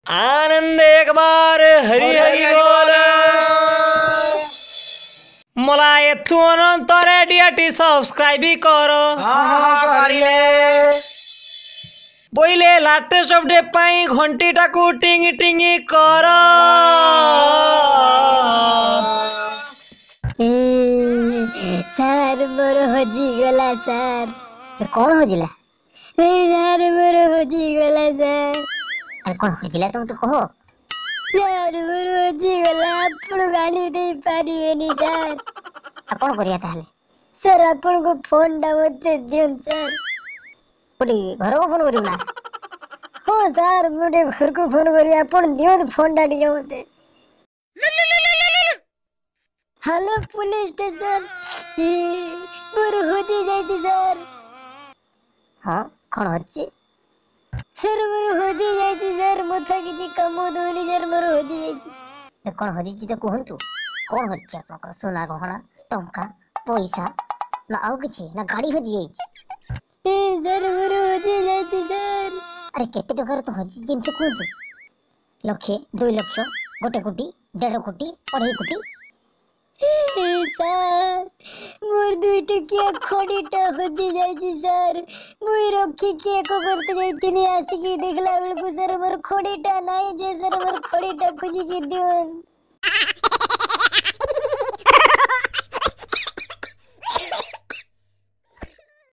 आनंद एक बार हरी हरी बोल। मला एथू अनंतर डियाटी सब्सक्राइब कर बोले लाटेस्ट अपडेट पाई घंटी टाकू टिंगी टिंगी कर। सर मोर हजिगला सर। कौन हजिला? सर मोर हजिगला सर। अरे कौन हजिला तुम तो कहो। सर मोर हजिगला आपण गाड़ी दे पारिबेनी सर। आ कौन करिया ताले? सर आपण को फोन दा मते दियन सर। पुडी घर को फोन करियो ना। हो सर मुडे घर को फोन करिया आपण दियन फोन दा दियो मते। हेलो पुलिस स्टेशन मोर होजी जाइछि सर। हाँ कौन होची? सर मोर होजी जाइछि सर मथा किछि काम दोनी सर मोर होजी जाइछि। कौन होजी तो कहंतु कौन होची आपन सोना गहना टंका पैसा ना आउ किछि ना गाड़ी होजी जाइछि? सर मोर होजी जाइछि सर। अरे केते टका तो होजी जिंस कहंतु? लक्षे 2 लाख 1 कोटी 1.5 कोटी 2.5 कोटी। सर मोर 2 टकिया खड़ीटा होजी जाइछि सर। मुई रखी के को करते जाइतिनी आसी की देखला बेलकु सर मोर खड़ीटा नाही जे सर मोर खड़ीटा खोजी के दियन।